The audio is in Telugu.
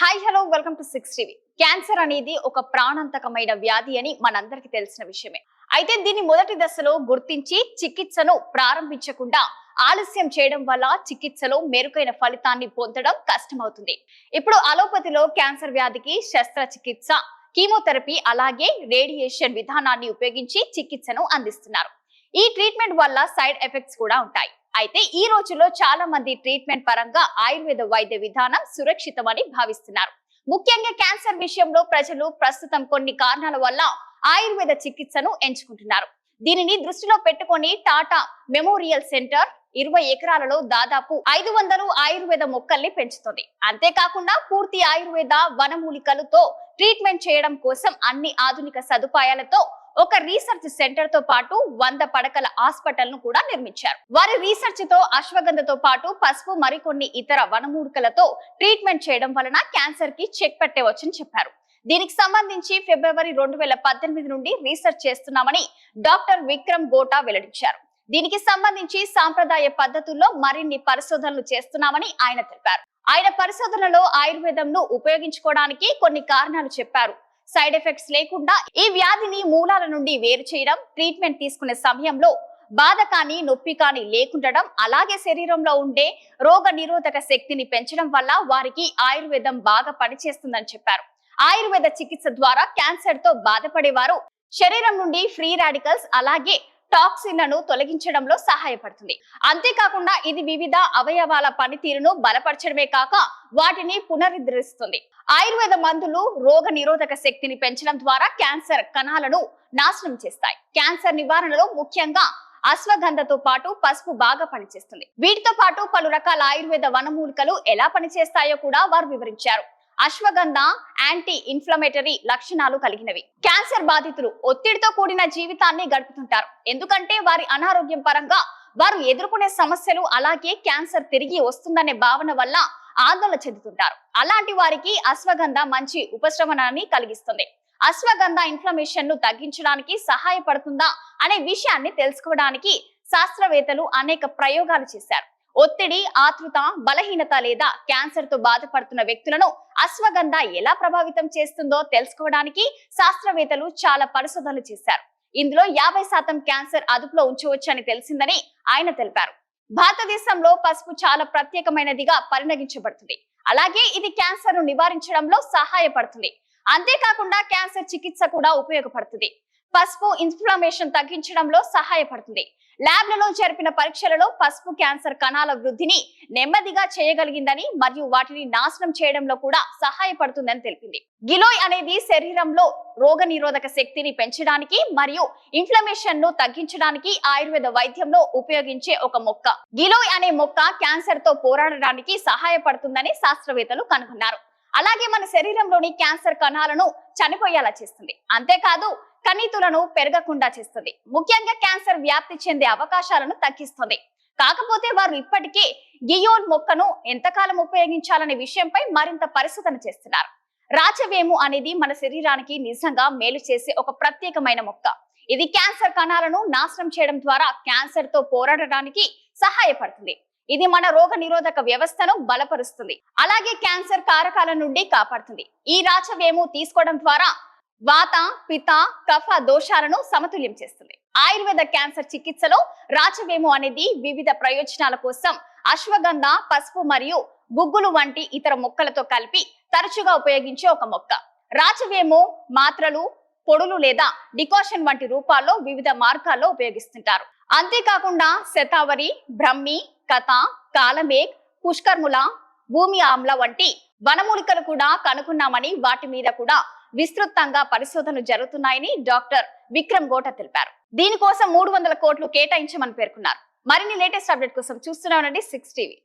Hi hello welcome to 6 TV. Cancer అనేది ఒక ప్రాణాంతకమైన వ్యాధి అని మనందరికీ తెలిసిన విషయమే. అయితే దీన్ని మొదటి దశలో గుర్తించి చికిత్సను ప్రారంభించకుండా ఆలస్యం చేయడం వల్ల చికిత్సలో మెరుగైన ఫలితాన్ని పొందడం కష్టమవుతుంది. ఇప్పుడు అలోపతిలో క్యాన్సర్ వ్యాధికి శస్త్రచికిత్స, కీమోథెరపీ అలాగే రేడియేషన్ విధానాన్ని ఉపయోగించి చికిత్సను అందిస్తున్నారు. ఈ ట్రీట్మెంట్ వల్ల సైడ్ ఎఫెక్ట్స్ కూడా ఉంటాయి. అయితే ఈ రోజుల్లో చాలా మంది ట్రీట్మెంట్ పరంగా ఆయుర్వేద వైద్య విధానం సురక్షితమని భావిస్తున్నారు. ముఖ్యంగా క్యాన్సర్ విషయంలో ప్రజలు ప్రస్తుతం కొన్ని కారణాల వల్ల ఆయుర్వేద చికిత్సను ఎంచుకుంటున్నారు. దీనిని దృష్టిలో పెట్టుకొని టాటా మెమోరియల్ సెంటర్ 20 ఎకరాలలో దాదాపు 500 ఆయుర్వేద మొక్కల్ని పెంచుతుంది. అంతేకాకుండా పూర్తి ఆయుర్వేద వనమూలికలతో ట్రీట్మెంట్ చేయడం కోసం అన్ని ఆధునిక సదుపాయాలతో ఒక రీసెర్చ్ సెంటర్ తో పాటు 100 పడకల హాస్పిటల్ ను కూడా నిర్మించారు. వారి రీసెర్చ్ తో అశ్వగంధతో పాటు పసుపు మరికొన్ని ఇతర వనమూలికలతో ట్రీట్మెంట్ చేయడం వలన క్యాన్సర్ కి చెక్ పెట్టవచ్చని చెప్పారు. దీనికి సంబంధించి ఫిబ్రవరి 2018 నుండి రీసెర్చ్ చేస్తున్నామని డాక్టర్ విక్రమ్ గోటా వెల్లడించారు. దీనికి సంబంధించి సాంప్రదాయ పద్ధతుల్లో మరిన్ని పరిశోధనలు చేస్తున్నామని ఆయన తెలిపారు. ఆయన పరిశోధనలో ఆయుర్వేదంను ఉపయోగించుకోవడానికి కొన్ని కారణాలు చెప్పారు. సైడ్ ఎఫెక్ట్స్ లేకుండా ఈ వ్యాధిని మూలాల నుండి వేరు చేయడం, ట్రీట్మెంట్ తీసుకునే సమయంలో బాధ కానీ నొప్పి కానీ లేకుండడం, అలాగే శరీరంలో ఉండే రోగ నిరోధక శక్తిని పెంచడం వల్ల వారికి ఆయుర్వేదం బాగా పనిచేస్తుందని చెప్పారు. ఆయుర్వేద చికిత్స ద్వారా క్యాన్సర్ తో బాధపడేవారు శరీరం నుండి ఫ్రీ రాడికల్స్ అలాగే టాక్సిన్లను తొలగించడంలో సహాయపడుతుంది. అంతేకాకుండా ఇది వివిధ అవయవాల పనితీరును బలపరచడమే కాక వాటిని పునరుద్ధరిస్తుంది. ఆయుర్వేద మందులు రోగ నిరోధక శక్తిని పెంచడం ద్వారా క్యాన్సర్ కణాలను నాశనం చేస్తాయి. క్యాన్సర్ నివారణలో ముఖ్యంగా అశ్వగంధతో పాటు పసుపు బాగా పనిచేస్తుంది. వీటితో పాటు పలు రకాల ఆయుర్వేద వనమూలికలు ఎలా పనిచేస్తాయో కూడా వారు వివరించారు. అశ్వగంధ యాంటీ ఇన్ఫ్లమేటరీ లక్షణాలు కలిగినవి. క్యాన్సర్ బాధితులు ఒత్తిడితో కూడిన జీవితాన్ని గడుపుతుంటారు. ఎందుకంటే వారి అనారోగ్యం పరంగా వారు ఎదుర్కొనే సమస్యలు అలాగే క్యాన్సర్ తిరిగి వస్తుందనే భావన వల్ల ఆందోళన చెందుతుంటారు. అలాంటి వారికి అశ్వగంధ మంచి ఉపశమనాన్ని కలిగిస్తుంది. అశ్వగంధ ఇన్ఫ్లమేషన్ ను తగ్గించడానికి సహాయపడుతుందా అనే విషయాన్ని తెలుసుకోవడానికి శాస్త్రవేత్తలు అనేక ప్రయోగాలు చేశారు. ఒత్తిడి, ఆతృత, బలహీనత లేదా క్యాన్సర్ తో బాధపడుతున్న వ్యక్తులను అశ్వగంధ ఎలా ప్రభావితం చేస్తుందో తెలుసుకోవడానికి శాస్త్రవేత్తలు చాలా పరిశోధనలు చేశారు. ఇందులో 50% క్యాన్సర్ అదుపులో ఉంచవచ్చని తెలిసిందని ఆయన తెలిపారు. భారతదేశంలో పసుపు చాలా ప్రత్యేకమైనదిగా పరిగణించబడుతుంది. అలాగే ఇది క్యాన్సర్ ను నివారించడంలో సహాయపడుతుంది. అంతేకాకుండా క్యాన్సర్ చికిత్స కూడా ఉపయోగపడుతుంది. పసుపు ఇన్ఫ్లమేషన్ తగ్గించడంలో సహాయపడుతుంది. ల్యాబ్లలో జరిపిన పరీక్షలలో పసుపు క్యాన్సర్ కణాల వృద్ధిని నెమ్మదిగా చేయగలిగిందని మరియు వాటిని నాశనం చేయడంలో కూడా సహాయపడుతుందని తెలిపింది. గిలోయ్ అనేది శరీరంలో రోగ నిరోధక శక్తిని పెంచడానికి మరియు ఇన్ఫ్లమేషన్ ను తగ్గించడానికి ఆయుర్వేద వైద్యంలో ఉపయోగించే ఒక మొక్క. గిలోయ్ అనే మొక్క క్యాన్సర్ తో పోరాడడానికి సహాయపడుతుందని శాస్త్రవేత్తలు కనుగొన్నారు. అలాగే మన శరీరంలోని క్యాన్సర్ కణాలను చనిపోయేలా చేస్తుంది. అంతేకాదు కణితులను పెరగకుండా చేస్తుంది. ముఖ్యంగా క్యాన్సర్ వ్యాప్తి చెందే అవకాశాలను తగ్గిస్తుంది. కాకపోతే వారు ఇప్పటికే గియోల్ మొక్కను ఎంతకాలం ఉపయోగించాలనే విషయంపై మరింత పరిశోధన చేస్తున్నారు. రాచవేము అనేది మన శరీరానికి నిజంగా మేలు చేసే ఒక ప్రత్యేకమైన మొక్క. ఇది క్యాన్సర్ కణాలను నాశనం చేయడం ద్వారా క్యాన్సర్ తో పోరాడడానికి సహాయపడుతుంది. ఇది మన రోగ నిరోధక వ్యవస్థను బలపరుస్తుంది. అలాగే క్యాన్సర్ కారకాల నుండి కాపాడుతుంది. ఈ రాచవేము తీసుకోవడం ద్వారా వాత, పిత, కఫ దోషాలను సమతుల్యం చేస్తుంది. ఆయుర్వేద క్యాన్సర్ చికిత్సలో రాచవేము అనేది వివిధ ప్రయోజనాల కోసం అశ్వగంధ, పసుపు మరియు గుగ్గులు వంటి ఇతర మొక్కలతో కలిపి తరచుగా ఉపయోగించే ఒక మొక్క. రాచవేము మాత్రలు, పొడులు లేదా డికాషన్ వంటి రూపాల్లో వివిధ మార్గాల్లో ఉపయోగిస్తుంటారు. అంతేకాకుండా శతావరి, బ్రహ్మి, కథ, కాలమేఘ్, పుష్కర్ముల, భూమి ఆమ్ల వంటి వనమూలికలు కూడా కనుక్కున్నామని వాటి మీద కూడా విస్తృతంగా పరిశోధనలు జరుగుతున్నాయని డాక్టర్ విక్రమ్ గోటా తెలిపారు. దీనికోసం 300 కోట్లు కేటాయించమని పేర్కొన్నారు. మరిన్ని లేటెస్ట్ అప్డేట్ కోసం చూస్తూనే ఉండండి 6 టీవీ.